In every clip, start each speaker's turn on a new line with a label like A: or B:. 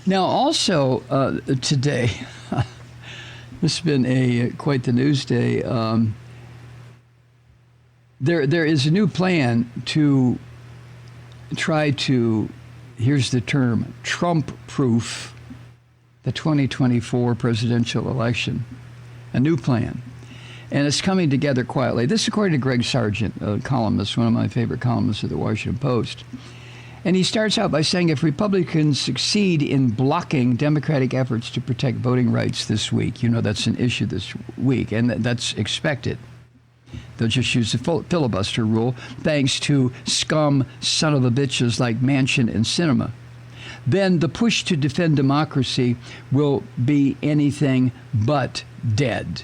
A: Now, also today, this has been quite the news day. There is a new plan to try to, here's the term, Trump-proof the 2024 presidential election. A new plan. And it's coming together quietly. This is according to Greg Sargent, a columnist, one of my favorite columnists of the Washington Post. And he starts out by saying if Republicans succeed in blocking Democratic efforts to protect voting rights this week, you know that's an issue this week, and that's expected. They'll just use the filibuster rule, thanks to scum son of a bitches like Manchin and Sinema. Then the push to defend democracy will be anything but dead.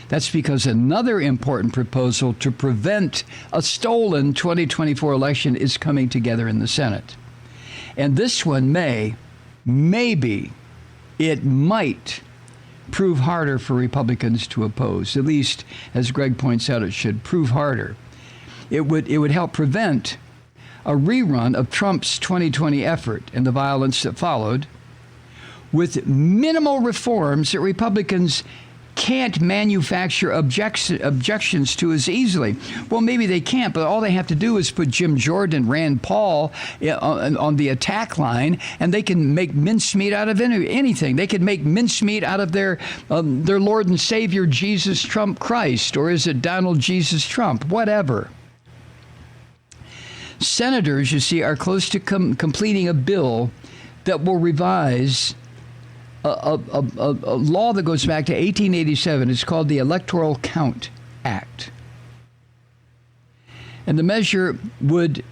A: That's because another important proposal to prevent a stolen 2024 election is coming together in the Senate. And this one maybe, it might prove harder for Republicans to oppose. At least, as Greg points out, it should prove harder. It would help prevent a rerun of Trump's 2020 effort and the violence that followed, with minimal reforms that Republicans can't manufacture objections to as easily. Well, maybe they can't, but all they have to do is put Jim Jordan, Rand Paul on the attack line, and they can make mincemeat out of anything. They could make mincemeat out of their Lord and Savior, Jesus Trump Christ, or is it Donald Jesus Trump? Whatever. Senators, you see, are close to completing a bill that will revise a law that goes back to 1887. It's called the Electoral Count Act. And the measure would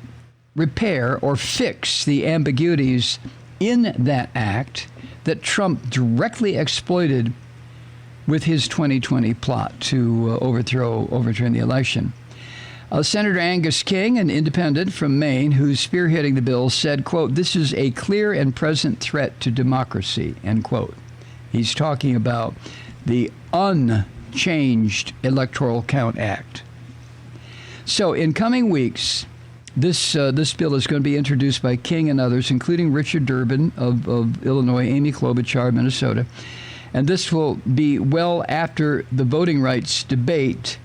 A: repair or fix the ambiguities in that act that Trump directly exploited with his 2020 plot to overturn the election. Senator Angus King, an independent from Maine who's spearheading the bill, said, quote, "This is a clear and present threat to democracy," end quote. He's talking about the unchanged Electoral Count Act. So in coming weeks, this bill is going to be introduced by King and others, including Richard Durbin of Illinois, Amy Klobuchar of Minnesota. And this will be well after the voting rights debate,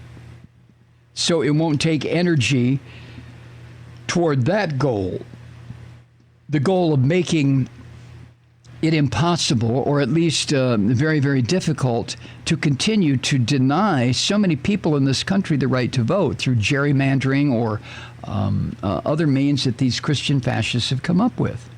A: so it won't take energy toward that goal, the goal of making it impossible, or at least very, very difficult, to continue to deny so many people in this country the right to vote through gerrymandering or other means that these Christian fascists have come up with.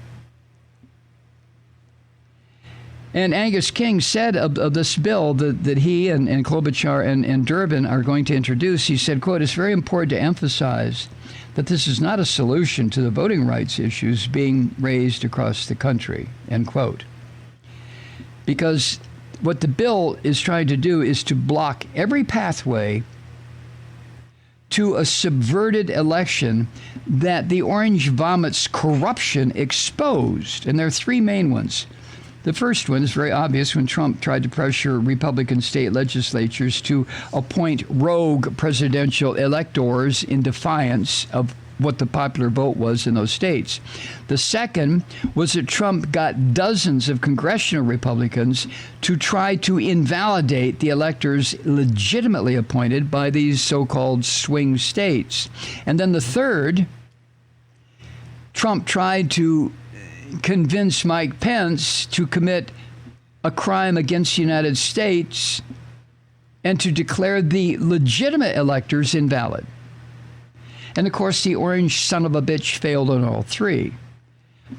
A: And Angus King said of this bill that he and Klobuchar and Durbin are going to introduce, he said, quote, "It's very important to emphasize that this is not a solution to the voting rights issues being raised across the country," end quote. Because what the bill is trying to do is to block every pathway to a subverted election that the Orange Vomit's corruption exposed. And there are three main ones. The first one is very obvious when Trump tried to pressure Republican state legislatures to appoint rogue presidential electors in defiance of what the popular vote was in those states. The second was that Trump got dozens of congressional Republicans to try to invalidate the electors legitimately appointed by these so-called swing states. And then the third, Trump tried to convince Mike Pence to commit a crime against the United States and to declare the legitimate electors invalid. And of course, the orange son of a bitch failed on all three.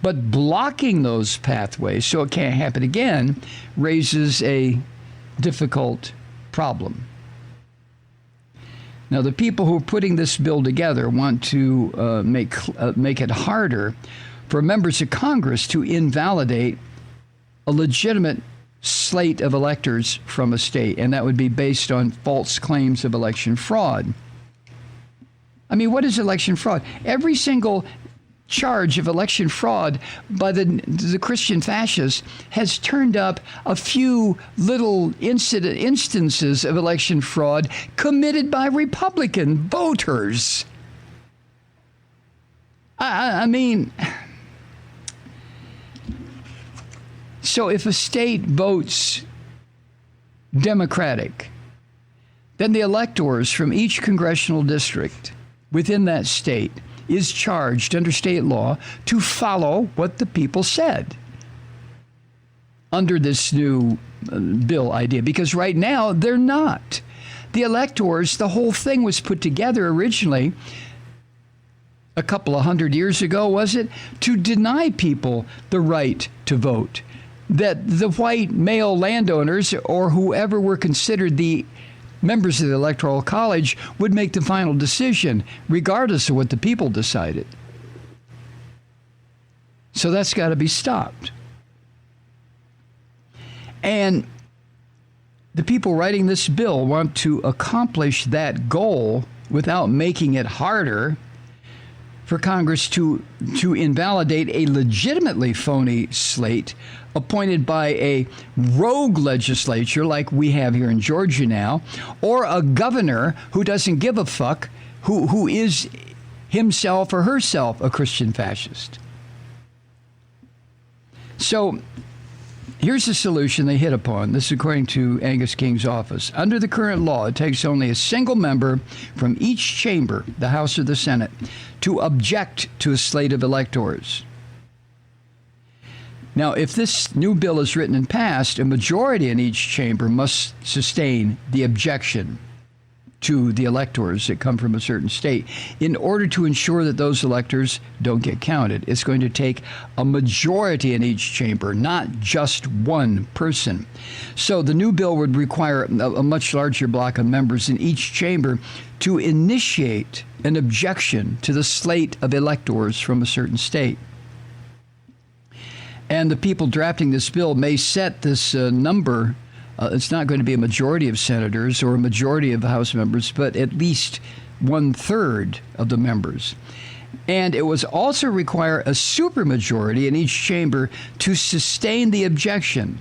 A: But blocking those pathways so it can't happen again raises a difficult problem. Now, the people who are putting this bill together want to make it harder for members of Congress to invalidate a legitimate slate of electors from a state, and that would be based on false claims of election fraud. I mean, what is election fraud? Every single charge of election fraud by the Christian fascists has turned up a few little instances of election fraud committed by Republican voters. I mean, So if a state votes Democratic, then the electors from each congressional district within that state is charged under state law to follow what the people said under this new bill idea, because right now they're not. The electors, the whole thing was put together originally a couple of hundred years ago, was it, to deny people the right to vote. That the white male landowners or whoever were considered the members of the Electoral College would make the final decision, regardless of what the people decided. So that's got to be stopped. And the people writing this bill want to accomplish that goal without making it harder for Congress to invalidate a legitimately phony slate appointed by a rogue legislature like we have here in Georgia now, or a governor who doesn't give a fuck, who is himself or herself a Christian fascist. So here's the solution they hit upon. This is according to Angus King's office. Under the current law, it takes only a single member from each chamber, the House or the Senate, to object to a slate of electors. Now, if this new bill is written and passed, a majority in each chamber must sustain the objection to the electors that come from a certain state in order to ensure that those electors don't get counted. It's going to take a majority in each chamber, not just one person. So the new bill would require a much larger block of members in each chamber to initiate an objection to the slate of electors from a certain state. And the people drafting this bill may set this number. It's not going to be a majority of senators or a majority of House members, but at least 1/3 of the members. And it would also require a supermajority in each chamber to sustain the objection.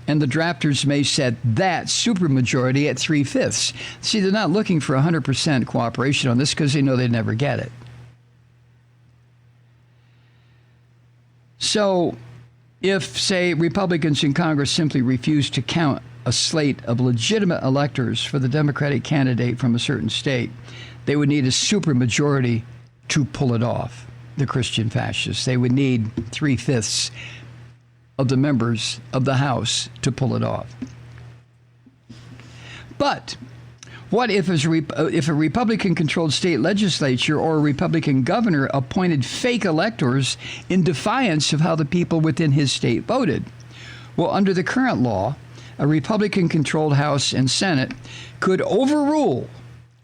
A: And the drafters may set that supermajority at 3/5. See, they're not looking for 100% cooperation on this because they know they'd never get it. So if, say, Republicans in Congress simply refuse to count a slate of legitimate electors for the Democratic candidate from a certain state, they would need a supermajority to pull it off, the Christian fascists. They would need 3/5 of the members of the House to pull it off. But what if a Republican-controlled state legislature or a Republican governor appointed fake electors in defiance of how the people within his state voted? Well, under the current law, a Republican-controlled House and Senate could overrule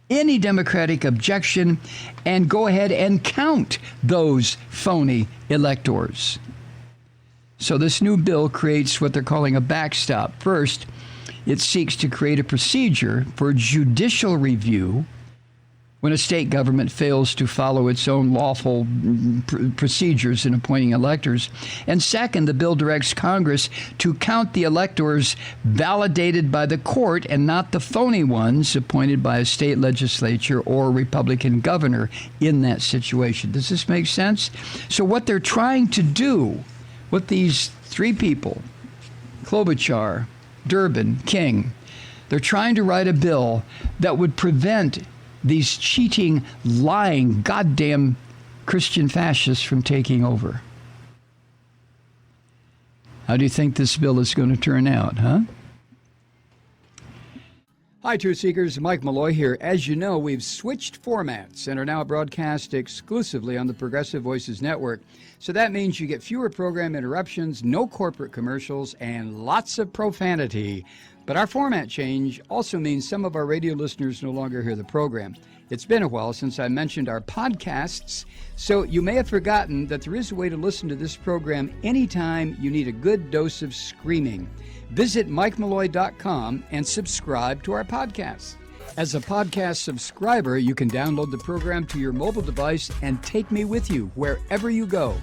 A: any Democratic objection and go ahead and count those phony electors. So this new bill creates what they're calling a backstop. First, it seeks to create a procedure for judicial review when a state government fails to follow its own lawful procedures in appointing electors. And second, the bill directs Congress to count the electors validated by the court and not the phony ones appointed by a state legislature or a Republican governor in that situation. Does this make sense? So what they're trying to do with these three people, Klobuchar, Durbin, King, they're trying to write a bill that would prevent these cheating, lying, goddamn Christian fascists from taking over. How do you think this bill is going to turn out, huh? Hi, Truth Seekers. Mike Malloy here. As you know, we've switched formats and are now broadcast exclusively on the Progressive Voices Network. So that means you get fewer program interruptions, no corporate commercials, and lots of profanity. But our format change also means some of our radio listeners no longer hear the program. It's been a while since I mentioned our podcasts, so you may have forgotten that there is a way to listen to this program anytime you need a good dose of screaming. Visit MikeMalloy.com and subscribe to our podcast. As a podcast subscriber, you can download the program to your mobile device and take me with you wherever you go.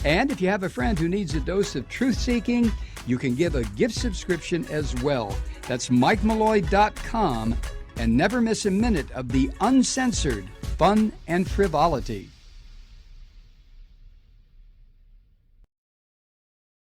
A: And if you have a friend who needs a dose of truth-seeking, you can give a gift subscription as well. That's MikeMalloy.com, and never miss a minute of the uncensored fun and frivolity.